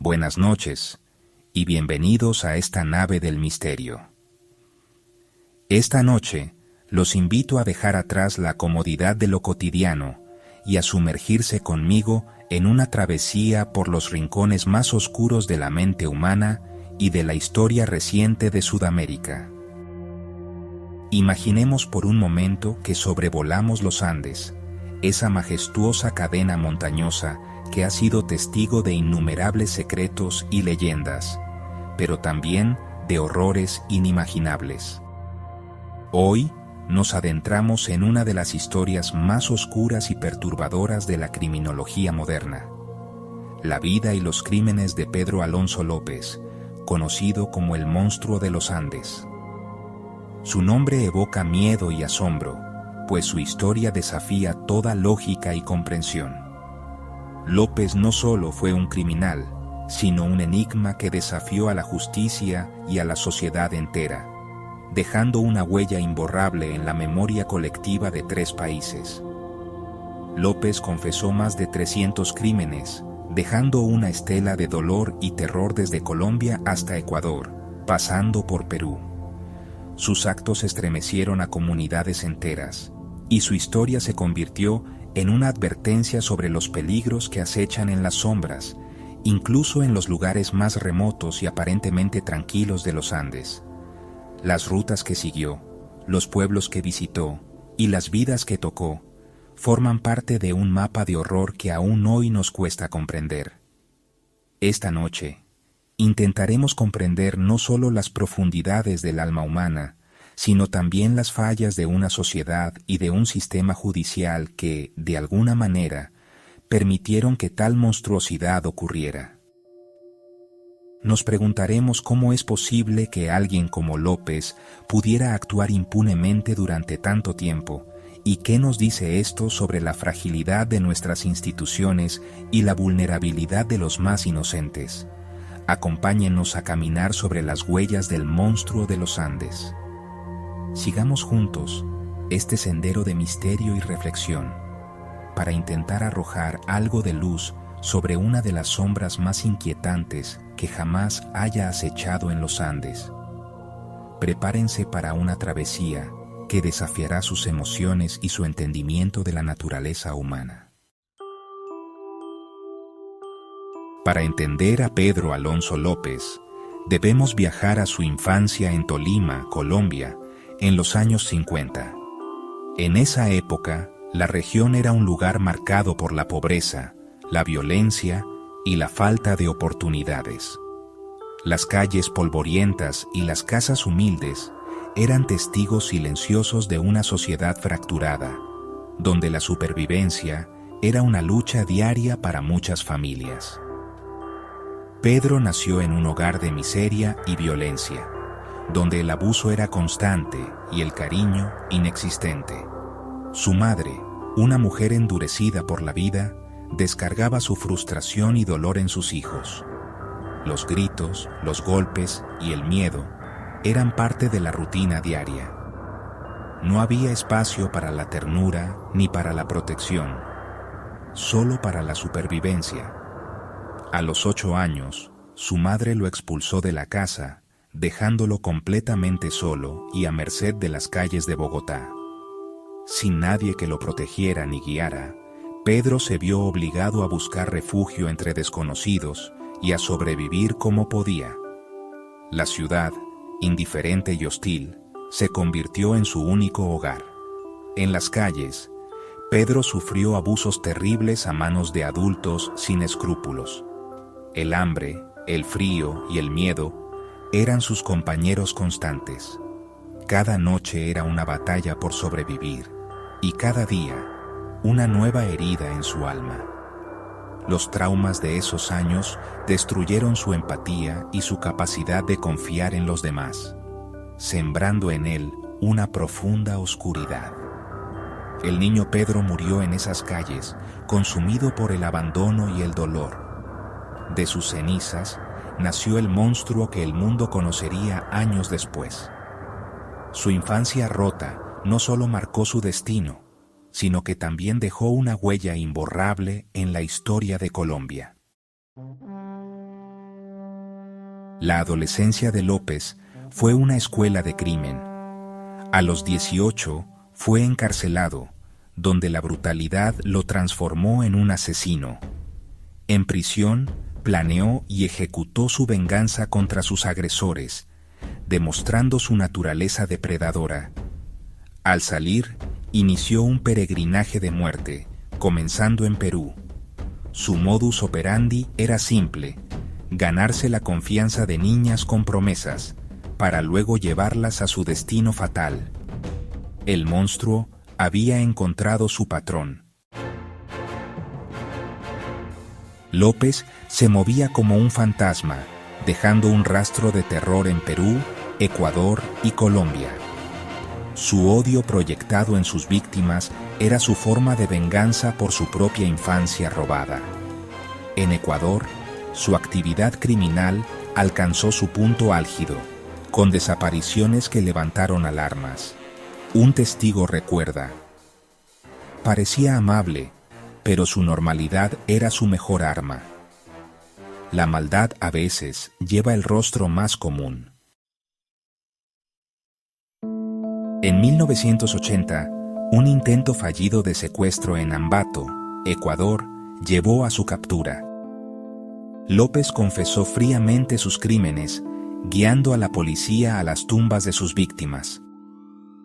Buenas noches y bienvenidos a esta nave del misterio. Esta noche los invito a dejar atrás la comodidad de lo cotidiano y a sumergirse conmigo en una travesía por los rincones más oscuros de la mente humana y de la historia reciente de Sudamérica. Imaginemos por un momento que sobrevolamos los Andes, esa majestuosa cadena montañosa que ha sido testigo de innumerables secretos y leyendas, pero también de horrores inimaginables. Hoy nos adentramos en una de las historias más oscuras y perturbadoras de la criminología moderna: la vida y los crímenes de Pedro Alonso López, conocido como el monstruo de los Andes. Su nombre evoca miedo y asombro, pues su historia desafía toda lógica y comprensión. López no solo fue un criminal, sino un enigma que desafió a la justicia y a la sociedad entera, dejando una huella imborrable en la memoria colectiva de 3 países. López confesó más de 300 crímenes, dejando una estela de dolor y terror desde Colombia hasta Ecuador, pasando por Perú. Sus actos estremecieron a comunidades enteras, y su historia se convirtió en una advertencia sobre los peligros que acechan en las sombras, incluso en los lugares más remotos y aparentemente tranquilos de los Andes. Las rutas que siguió, los pueblos que visitó y las vidas que tocó forman parte de un mapa de horror que aún hoy nos cuesta comprender. Esta noche intentaremos comprender no solo las profundidades del alma humana, sino también las fallas de una sociedad y de un sistema judicial que, de alguna manera, permitieron que tal monstruosidad ocurriera. Nos preguntaremos cómo es posible que alguien como López pudiera actuar impunemente durante tanto tiempo, y qué nos dice esto sobre la fragilidad de nuestras instituciones y la vulnerabilidad de los más inocentes. Acompáñenos a caminar sobre las huellas del monstruo de los Andes. Sigamos juntos este sendero de misterio y reflexión para intentar arrojar algo de luz sobre una de las sombras más inquietantes que jamás haya acechado en los Andes. Prepárense para una travesía que desafiará sus emociones y su entendimiento de la naturaleza humana. Para entender a Pedro Alonso López, debemos viajar a su infancia en Tolima, Colombia, en los años 50. En esa época, la región era un lugar marcado por la pobreza, la violencia y la falta de oportunidades. Las calles polvorientas y las casas humildes eran testigos silenciosos de una sociedad fracturada, donde la supervivencia era una lucha diaria para muchas familias. Pedro nació en un hogar de miseria y violencia, donde el abuso era constante y el cariño inexistente. Su madre, una mujer endurecida por la vida, descargaba su frustración y dolor en sus hijos. Los gritos, los golpes y el miedo eran parte de la rutina diaria. No había espacio para la ternura ni para la protección, solo para la supervivencia. A los 8 años, su madre lo expulsó de la casa, dejándolo completamente solo y a merced de las calles de Bogotá. Sin nadie que lo protegiera ni guiara, Pedro se vio obligado a buscar refugio entre desconocidos y a sobrevivir como podía. La ciudad, indiferente y hostil, se convirtió en su único hogar. En las calles, Pedro sufrió abusos terribles a manos de adultos sin escrúpulos. El hambre, el frío y el miedo eran sus compañeros constantes. Cada noche era una batalla por sobrevivir, y cada día una nueva herida en su alma. Los traumas de esos años destruyeron su empatía y su capacidad de confiar en los demás, sembrando en él una profunda oscuridad. El niño Pedro murió en esas calles, consumido por el abandono y el dolor. De sus cenizas nació el monstruo que el mundo conocería años después. Su infancia rota no solo marcó su destino, sino que también dejó una huella imborrable en la historia de Colombia. La adolescencia de López fue una escuela de crimen. A los 18 fue encarcelado, donde la brutalidad lo transformó en un asesino. En prisión, planeó y ejecutó su venganza contra sus agresores, demostrando su naturaleza depredadora. Al salir, inició un peregrinaje de muerte, comenzando en Perú. Su modus operandi era simple: ganarse la confianza de niñas con promesas, para luego llevarlas a su destino fatal. El monstruo había encontrado su patrón. López se movía como un fantasma, dejando un rastro de terror en Perú, Ecuador y Colombia. Su odio proyectado en sus víctimas era su forma de venganza por su propia infancia robada. En Ecuador, su actividad criminal alcanzó su punto álgido, con desapariciones que levantaron alarmas. Un testigo recuerda: parecía amable, pero su normalidad era su mejor arma. La maldad a veces lleva el rostro más común. En 1980, un intento fallido de secuestro en Ambato, Ecuador, llevó a su captura. López confesó fríamente sus crímenes, guiando a la policía a las tumbas de sus víctimas.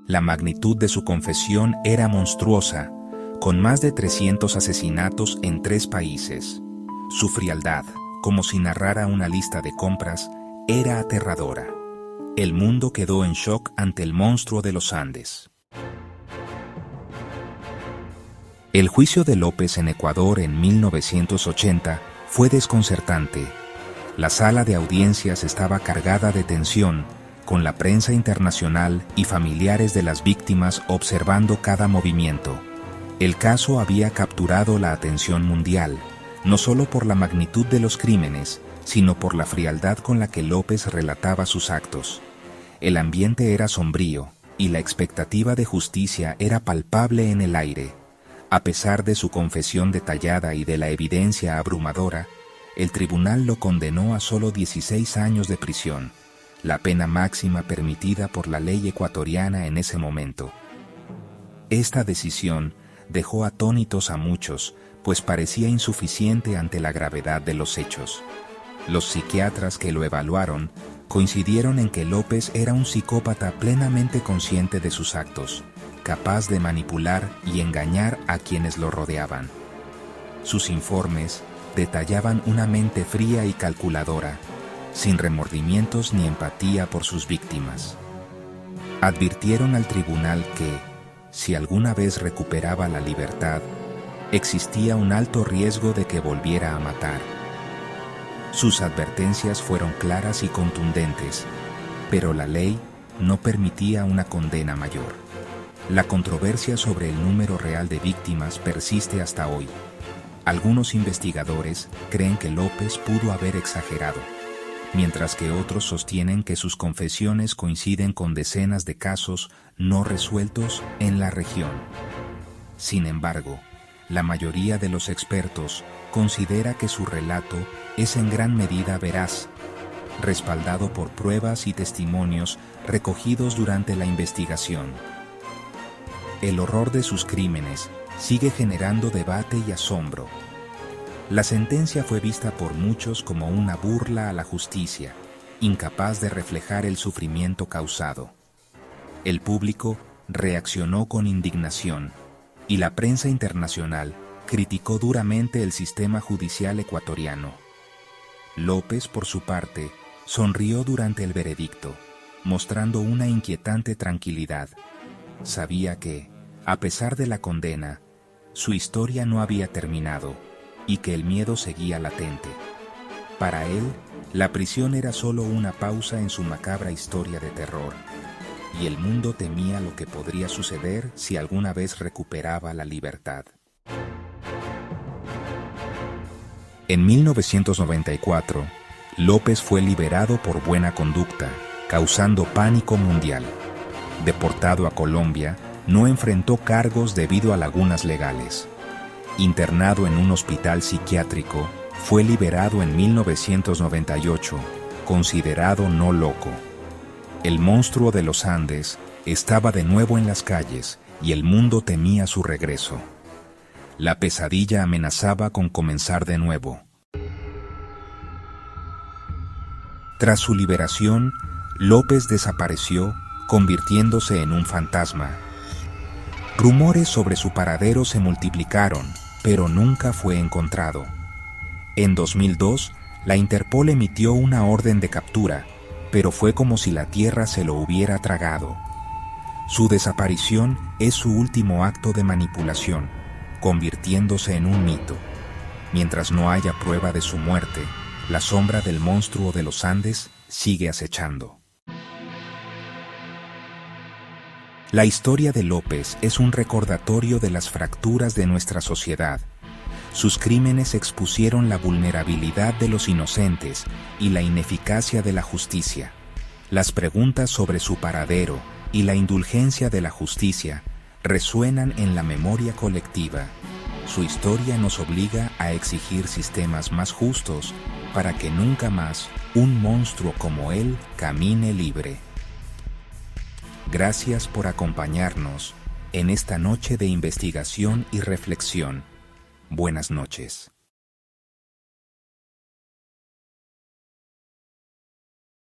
La magnitud de su confesión era monstruosa, con más de 300 asesinatos en 3 países. Su frialdad, como si narrara una lista de compras, era aterradora. El mundo quedó en shock ante el monstruo de los Andes. El juicio de López en Ecuador en 1980 fue desconcertante. La sala de audiencias estaba cargada de tensión, con la prensa internacional y familiares de las víctimas observando cada movimiento. El caso había capturado la atención mundial, no solo por la magnitud de los crímenes, sino por la frialdad con la que López relataba sus actos. El ambiente era sombrío, y la expectativa de justicia era palpable en el aire. A pesar de su confesión detallada y de la evidencia abrumadora, el tribunal lo condenó a solo 16 años de prisión, la pena máxima permitida por la ley ecuatoriana en ese momento. Esta decisión dejó atónitos a muchos, pues parecía insuficiente ante la gravedad de los hechos. Los psiquiatras que lo evaluaron coincidieron en que López era un psicópata plenamente consciente de sus actos, capaz de manipular y engañar a quienes lo rodeaban. Sus informes detallaban una mente fría y calculadora, sin remordimientos ni empatía por sus víctimas. Advirtieron al tribunal que, si alguna vez recuperaba la libertad, existía un alto riesgo de que volviera a matar. Sus advertencias fueron claras y contundentes, pero la ley no permitía una condena mayor. La controversia sobre el número real de víctimas persiste hasta hoy. Algunos investigadores creen que López pudo haber exagerado, mientras que otros sostienen que sus confesiones coinciden con decenas de casos no resueltos en la región. Sin embargo, la mayoría de los expertos considera que su relato es en gran medida veraz, respaldado por pruebas y testimonios recogidos durante la investigación. El horror de sus crímenes sigue generando debate y asombro. La sentencia fue vista por muchos como una burla a la justicia, incapaz de reflejar el sufrimiento causado. El público reaccionó con indignación, y la prensa internacional criticó duramente el sistema judicial ecuatoriano. López, por su parte, sonrió durante el veredicto, mostrando una inquietante tranquilidad. Sabía que, a pesar de la condena, su historia no había terminado y que el miedo seguía latente. Para él, la prisión era solo una pausa en su macabra historia de terror, y el mundo temía lo que podría suceder si alguna vez recuperaba la libertad. En 1994, López fue liberado por buena conducta, causando pánico mundial. Deportado a Colombia, no enfrentó cargos debido a lagunas legales. Internado en un hospital psiquiátrico, fue liberado en 1998, considerado no loco. El monstruo de los Andes estaba de nuevo en las calles y el mundo temía su regreso. La pesadilla amenazaba con comenzar de nuevo. Tras su liberación, López desapareció, convirtiéndose en un fantasma. Rumores sobre su paradero se multiplicaron, pero nunca fue encontrado. En 2002, la Interpol emitió una orden de captura, pero fue como si la tierra se lo hubiera tragado. Su desaparición es su último acto de manipulación, convirtiéndose en un mito. Mientras no haya prueba de su muerte, la sombra del monstruo de los Andes sigue acechando. La historia de López es un recordatorio de las fracturas de nuestra sociedad. Sus crímenes expusieron la vulnerabilidad de los inocentes y la ineficacia de la justicia. Las preguntas sobre su paradero y la indulgencia de la justicia resuenan en la memoria colectiva. Su historia nos obliga a exigir sistemas más justos para que nunca más un monstruo como él camine libre. Gracias por acompañarnos en esta noche de investigación y reflexión. Buenas noches.